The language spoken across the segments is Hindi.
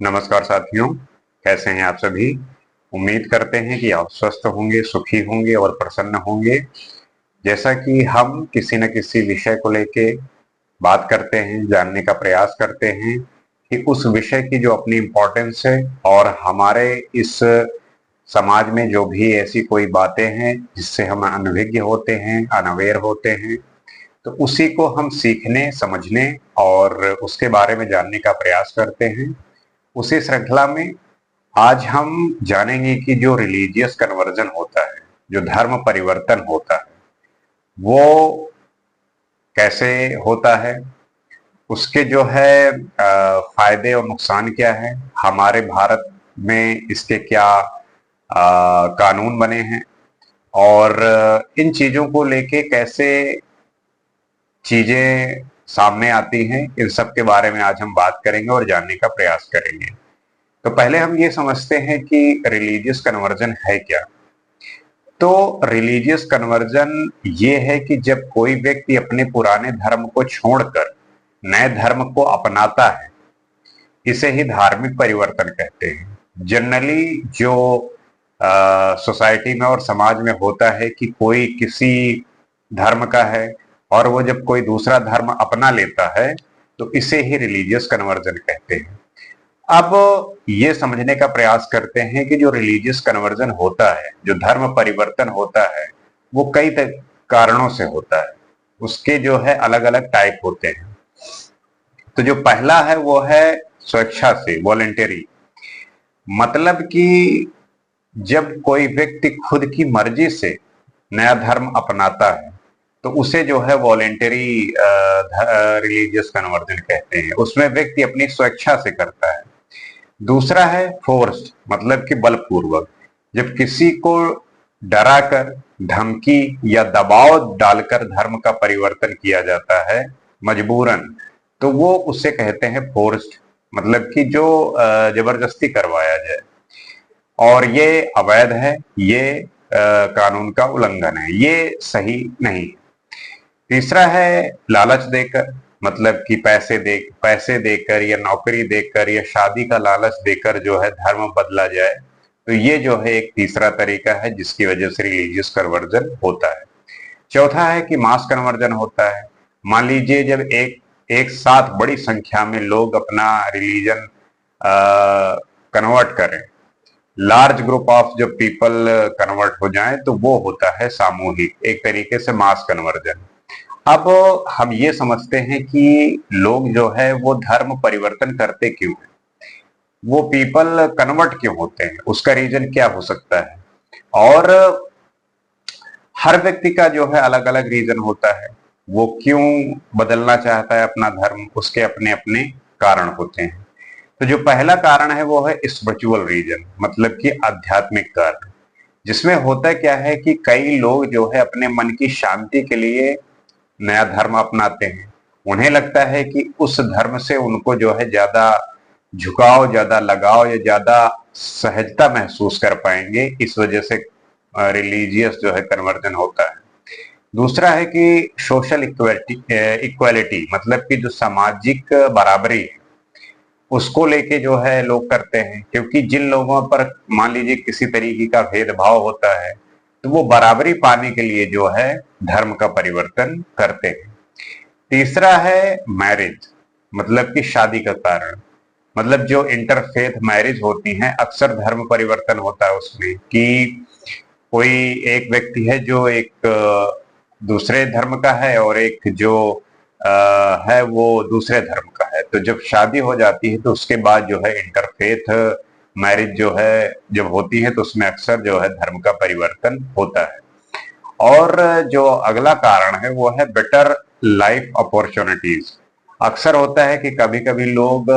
नमस्कार साथियों, कैसे हैं आप सभी। उम्मीद करते हैं कि आप स्वस्थ होंगे, सुखी होंगे और प्रसन्न होंगे। जैसा कि हम किसी न किसी विषय को लेके बात करते हैं, जानने का प्रयास करते हैं कि उस विषय की जो अपनी इम्पोर्टेंस है और हमारे इस समाज में जो भी ऐसी कोई बातें हैं जिससे हम अनभिज्ञ होते हैं, अनअवेयर होते हैं, तो उसी को हम सीखने, समझने और उसके बारे में जानने का प्रयास करते हैं। उसी श्रृंखला में आज हम जानेंगे कि जो रिलीजियस कन्वर्जन होता है, जो धर्म परिवर्तन होता है, वो कैसे होता है, उसके जो है फायदे और नुकसान क्या है, हमारे भारत में इसके क्या कानून बने हैं और इन चीजों को लेके कैसे चीजें सामने आती हैं, इन सब के बारे में आज हम बात करेंगे और जानने का प्रयास करेंगे। तो पहले हम ये समझते हैं कि रिलीजियस कन्वर्जन है क्या। तो रिलीजियस कन्वर्जन ये है कि जब कोई व्यक्ति अपने पुराने धर्म को छोड़कर नए धर्म को अपनाता है, इसे ही धार्मिक परिवर्तन कहते हैं। जनरली जो सोसाइटी में और समाज में होता है कि कोई किसी धर्म का है और वो जब कोई दूसरा धर्म अपना लेता है तो इसे ही रिलीजियस कन्वर्जन कहते हैं। अब ये समझने का प्रयास करते हैं कि जो रिलीजियस कन्वर्जन होता है, जो धर्म परिवर्तन होता है, वो कई कारणों से होता है। उसके जो है अलग अलग टाइप होते हैं। तो जो पहला है वो है स्वेच्छा से, वॉलेंटरी। मतलब कि जब कोई व्यक्ति खुद की मर्जी से नया धर्म अपनाता है तो उसे जो है वॉलेंटरी रिलीजियस कन्वर्जन कहते हैं। उसमें व्यक्ति अपनी स्वेच्छा से करता है। दूसरा है फोर्स्ड, मतलब कि बलपूर्वक। जब किसी को डराकर, धमकी या दबाव डालकर धर्म का परिवर्तन किया जाता है मजबूरन, तो वो उसे कहते हैं फोर्स्ड, मतलब कि जो जबरदस्ती करवाया जाए। और ये अवैध है, ये कानून का उल्लंघन है, ये सही नहीं। तीसरा है लालच देकर, मतलब कि पैसे देकर या नौकरी देकर या शादी का लालच देकर जो है धर्म बदला जाए। तो ये जो है एक तीसरा तरीका है जिसकी वजह से रिलीजियस कन्वर्जन होता है। चौथा है कि मास कन्वर्जन होता है। मान लीजिए जब एक एक साथ बड़ी संख्या में लोग अपना रिलीजन कन्वर्ट करें, लार्ज ग्रुप ऑफ जब पीपल कन्वर्ट हो जाएं, तो वो होता है सामूहिक, एक तरीके से मास कन्वर्जन। अब हम ये समझते हैं कि लोग जो है वो धर्म परिवर्तन करते क्यों हैं, वो पीपल कन्वर्ट क्यों होते हैं, उसका रीजन क्या हो सकता है। और हर व्यक्ति का जो है अलग अलग रीजन होता है, वो क्यों बदलना चाहता है अपना धर्म, उसके अपने अपने कारण होते हैं। तो जो पहला कारण है वो है स्पिरिचुअल रीजन, मतलब कि आध्यात्मिक कारण। जिसमें होता क्या है कि कई लोग जो है अपने मन की शांति के लिए नया धर्म अपनाते हैं। उन्हें लगता है कि उस धर्म से उनको जो है ज्यादा झुकाव, ज्यादा लगाव या ज्यादा सहजता महसूस कर पाएंगे, इस वजह से रिलीजियस जो है कन्वर्जन होता है। दूसरा है कि सोशल इक्वालिटी, मतलब कि जो सामाजिक बराबरी है उसको लेके जो है लोग करते हैं। क्योंकि जिन लोगों पर मान लीजिए किसी तरीके का भेदभाव होता है तो वो बराबरी पाने के लिए जो है धर्म का परिवर्तन करते हैं। तीसरा है मैरिज, मतलब कि शादी का कारण। मतलब जो इंटरफेथ मैरिज होती हैं अक्सर धर्म परिवर्तन होता है उसमें, कि कोई एक व्यक्ति है जो एक दूसरे धर्म का है और एक जो है वो दूसरे धर्म का है। तो जब शादी हो जाती है तो उसके बाद जो है इंटरफेथ मैरिज जो है जब होती है तो उसमें अक्सर जो है धर्म का परिवर्तन होता है। और जो अगला कारण है वो है बेटर लाइफ अपॉर्चुनिटीज। अक्सर होता है कि कभी कभी लोग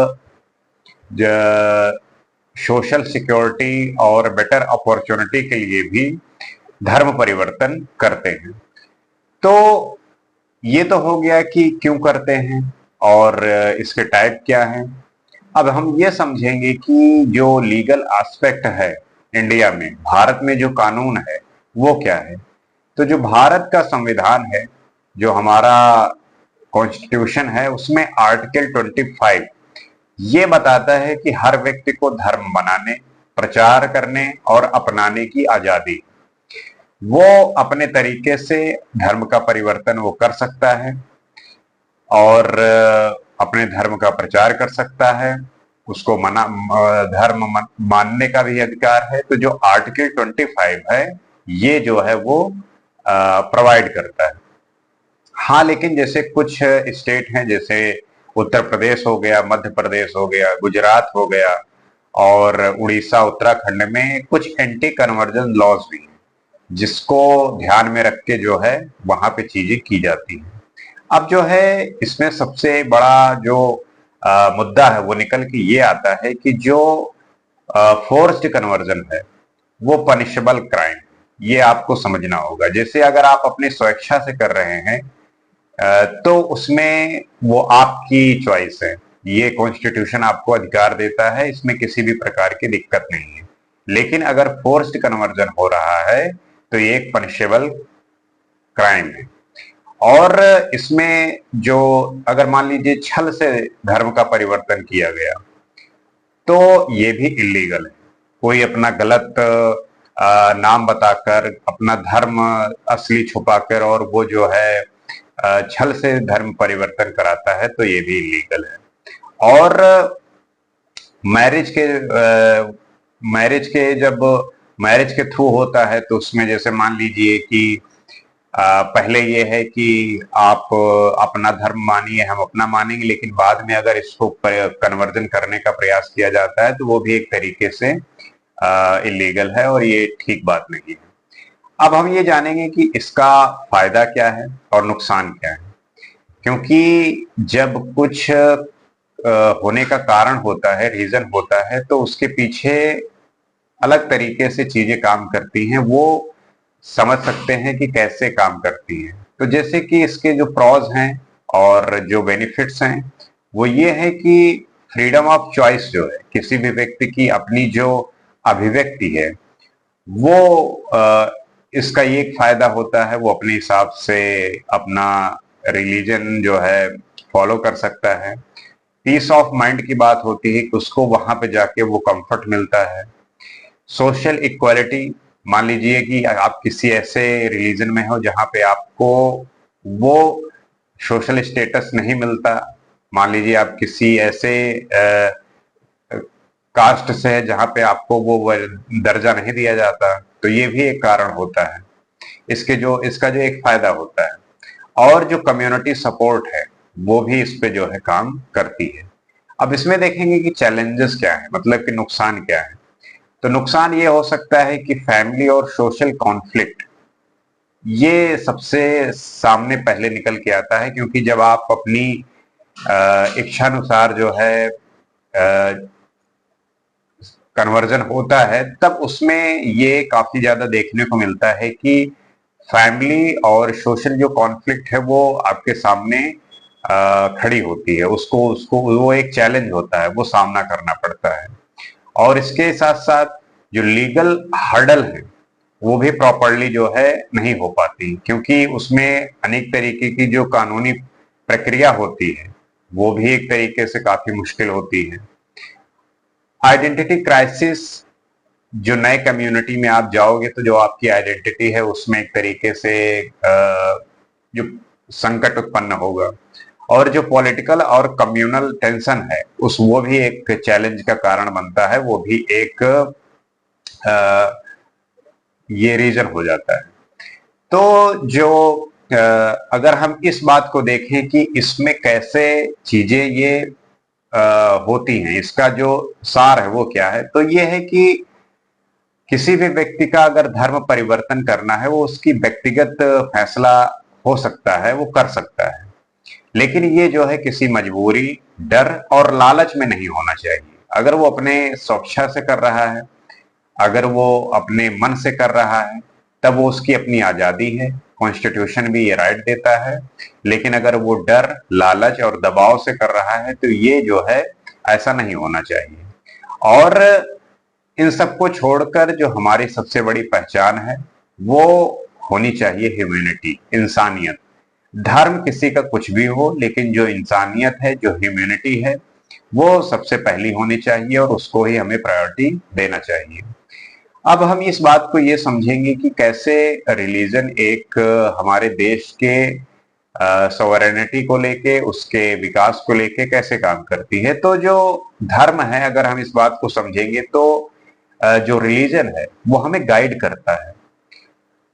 सोशल सिक्योरिटी और बेटर अपॉर्चुनिटी के लिए भी धर्म परिवर्तन करते हैं। तो ये तो हो गया कि क्यों करते हैं और इसके टाइप क्या हैं। अब हम ये समझेंगे कि जो लीगल एस्पेक्ट है इंडिया में, भारत में जो कानून है वो क्या है। तो जो भारत का संविधान है, जो हमारा कॉन्स्टिट्यूशन है, उसमें आर्टिकल 25 ये बताता है कि हर व्यक्ति को धर्म बनाने, प्रचार करने और अपनाने की आजादी। वो अपने तरीके से धर्म का परिवर्तन वो कर सकता है और अपने धर्म का प्रचार कर सकता है। उसको धर्म मानने का भी अधिकार है। तो जो आर्टिकल 25 है, ये जो है वो प्रोवाइड करता है। हाँ, लेकिन जैसे कुछ स्टेट हैं, जैसे उत्तर प्रदेश हो गया, मध्य प्रदेश हो गया, गुजरात हो गया और उड़ीसा, उत्तराखंड में कुछ एंटी कन्वर्जन लॉज भी हैं, जिसको ध्यान में रख के जो है वहां पे चीजें की जाती हैं। अब जो है इसमें सबसे बड़ा जो मुद्दा है वो निकल के ये आता है कि जो फोर्स्ड कन्वर्जन है वो पनिशेबल क्राइम, ये आपको समझना होगा। जैसे अगर आप अपनी स्वेच्छा से कर रहे हैं तो उसमें वो आपकी चॉइस है, ये कॉन्स्टिट्यूशन आपको अधिकार देता है, इसमें किसी भी प्रकार की दिक्कत नहीं है। लेकिन अगर फोर्स्ड कन्वर्जन हो रहा है तो ये एक पनिशेबल क्राइम है। और इसमें जो अगर मान लीजिए छल से धर्म का परिवर्तन किया गया तो ये भी इलीगल है। कोई अपना गलत नाम बताकर अपना धर्म असली छुपाकर और वो जो है छल से धर्म परिवर्तन कराता है तो ये भी इलीगल है। और मैरिज के थ्रू होता है तो उसमें जैसे मान लीजिए कि पहले ये है कि आप अपना धर्म मानिए, हम अपना मानेंगे, लेकिन बाद में अगर इसको कन्वर्जन करने का प्रयास किया जाता है तो वो भी एक तरीके से इलीगल है और ये ठीक बात नहीं है। अब हम ये जानेंगे कि इसका फायदा क्या है और नुकसान क्या है, क्योंकि जब कुछ होने का कारण होता है, रीजन होता है, तो उसके पीछे अलग तरीके से चीजें काम करती हैं, वो समझ सकते हैं कि कैसे काम करती हैं। तो जैसे कि इसके जो प्रॉज हैं और जो बेनिफिट्स हैं वो ये है कि फ्रीडम ऑफ चॉइस जो है, किसी भी व्यक्ति की अपनी जो अभिव्यक्ति है वो इसका ये एक फायदा होता है, वो अपने हिसाब से अपना रिलीजन जो है फॉलो कर सकता है। पीस ऑफ माइंड की बात होती है कि उसको वहां पे जाके वो कंफर्ट मिलता है। सोशल इक्वालिटी, मान लीजिए कि आप किसी ऐसे रिलीजन में हो जहां पे आपको वो सोशल स्टेटस नहीं मिलता, मान लीजिए आप किसी ऐसे कास्ट से है जहां पे आपको वो दर्जा नहीं दिया जाता, तो ये भी एक कारण होता है। इसका जो एक फायदा होता है। और जो कम्युनिटी सपोर्ट है वो भी इस पे जो है काम करती है। अब इसमें देखेंगे कि चैलेंजेस क्या है, मतलब कि नुकसान क्या है। तो नुकसान ये हो सकता है कि फैमिली और सोशल कॉन्फ्लिक्ट ये सबसे सामने पहले निकल के आता है, क्योंकि जब आप अपनी इच्छानुसार जो है कन्वर्जन होता है तब उसमें ये काफी ज्यादा देखने को मिलता है कि फैमिली और सोशल जो कॉन्फ्लिक्ट है वो आपके सामने खड़ी होती है। उसको उसको वो एक चैलेंज होता है, वो सामना करना पड़ता है। और इसके साथ साथ जो लीगल हर्डल है वो भी प्रॉपरली जो है नहीं हो पाती, क्योंकि उसमें अनेक तरीके की जो कानूनी प्रक्रिया होती है वो भी एक तरीके से काफी मुश्किल होती है। आइडेंटिटी क्राइसिस, जो नए कम्युनिटी में आप जाओगे तो जो आपकी आइडेंटिटी है उसमें एक तरीके से जो संकट उत्पन्न होगा। और जो पॉलिटिकल और कम्युनल टेंशन है वो भी एक चैलेंज का कारण बनता है, वो भी एक ये रीजन हो जाता है। तो जो अगर हम इस बात को देखें कि इसमें कैसे चीजें ये होती हैं, इसका जो सार है वो क्या है, तो ये है कि किसी भी व्यक्ति का अगर धर्म परिवर्तन करना है वो उसकी व्यक्तिगत फैसला हो सकता है, वो कर सकता है। लेकिन ये जो है किसी मजबूरी, डर और लालच में नहीं होना चाहिए। अगर वो अपने स्वेच्छा से कर रहा है, अगर वो अपने मन से कर रहा है, तब वो उसकी अपनी आजादी है, कॉन्स्टिट्यूशन भी ये राइट देता है। लेकिन अगर वो डर, लालच और दबाव से कर रहा है तो ये जो है ऐसा नहीं होना चाहिए। और इन सबको छोड़कर जो हमारी सबसे बड़ी पहचान है वो होनी चाहिए ह्यूमैनिटी, इंसानियत। धर्म किसी का कुछ भी हो, लेकिन जो इंसानियत है, जो ह्यूमैनिटी है, वो सबसे पहली होनी चाहिए और उसको ही हमें प्रायोरिटी देना चाहिए। अब हम इस बात को ये समझेंगे कि कैसे रिलीजन एक हमारे देश के सॉवरेनिटी को लेके, उसके विकास को लेके कैसे काम करती है। तो जो धर्म है, अगर हम इस बात को समझेंगे तो जो रिलीजन है वो हमें गाइड करता है,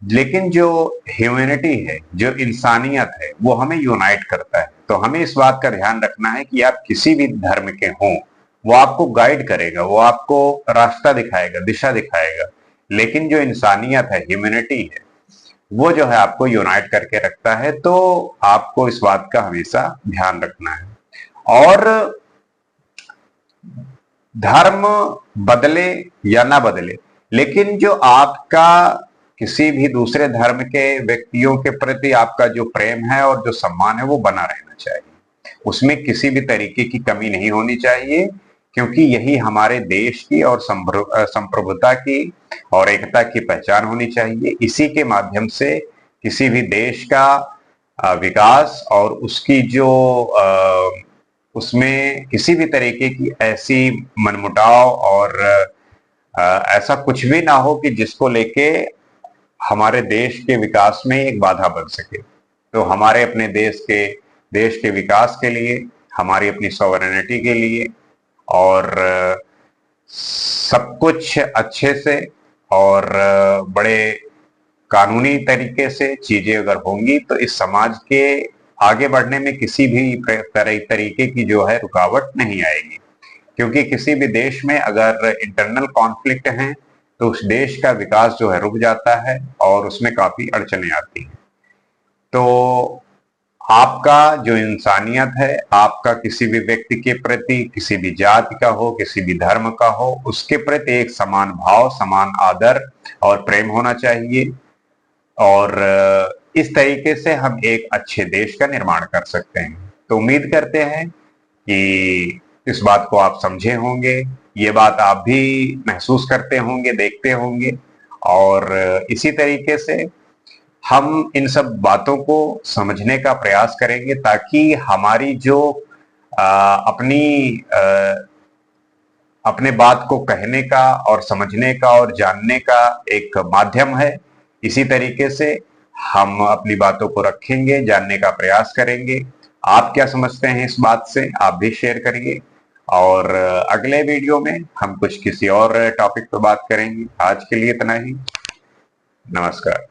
लेकिन जो ह्यूमैनिटी है, जो इंसानियत है, वो हमें यूनाइट करता है। तो हमें इस बात का ध्यान रखना है कि आप किसी भी धर्म के हों, वो आपको गाइड करेगा, वो आपको रास्ता दिखाएगा, दिशा दिखाएगा, लेकिन जो इंसानियत है, ह्यूमैनिटी है, वो जो है आपको यूनाइट करके रखता है। तो आपको इस बात का हमेशा ध्यान रखना है। और धर्म बदले या ना बदले, लेकिन जो आपका किसी भी दूसरे धर्म के व्यक्तियों के प्रति आपका जो प्रेम है और जो सम्मान है वो बना रहना चाहिए। उसमें किसी भी तरीके की कमी नहीं होनी चाहिए, क्योंकि यही हमारे देश की और संप्रभुता की और एकता की पहचान होनी चाहिए। इसी के माध्यम से किसी भी देश का विकास और उसकी जो उसमें किसी भी तरीके की ऐसी मनमुटाव और ऐसा कुछ भी ना हो कि जिसको लेके हमारे देश के विकास में एक बाधा बन सके। तो हमारे अपने देश के विकास के लिए, हमारी अपनी सॉवरेनिटी के लिए और सब कुछ अच्छे से और बड़े कानूनी तरीके से चीजें अगर होंगी तो इस समाज के आगे बढ़ने में किसी भी तरीके की जो है रुकावट नहीं आएगी। क्योंकि किसी भी देश में अगर इंटरनल कॉन्फ्लिक्ट हैं तो उस देश का विकास जो है रुक जाता है और उसमें काफी अड़चने आती हैं। तो आपका जो इंसानियत है, आपका किसी भी व्यक्ति के प्रति, किसी भी जाति का हो, किसी भी धर्म का हो, उसके प्रति एक समान भाव, समान आदर और प्रेम होना चाहिए। और इस तरीके से हम एक अच्छे देश का निर्माण कर सकते हैं। तो उम्मीद करते हैं कि इस बात को आप समझे होंगे, ये बात आप भी महसूस करते होंगे, देखते होंगे, और इसी तरीके से हम इन सब बातों को समझने का प्रयास करेंगे ताकि हमारी जो अपनी अपने बात को कहने का और समझने का और जानने का एक माध्यम है, इसी तरीके से हम अपनी बातों को रखेंगे, जानने का प्रयास करेंगे। आप क्या समझते हैं इस बात से, आप भी शेयर करिए। और अगले वीडियो में हम कुछ किसी और टॉपिक पर बात करेंगे। आज के लिए इतना ही। नमस्कार।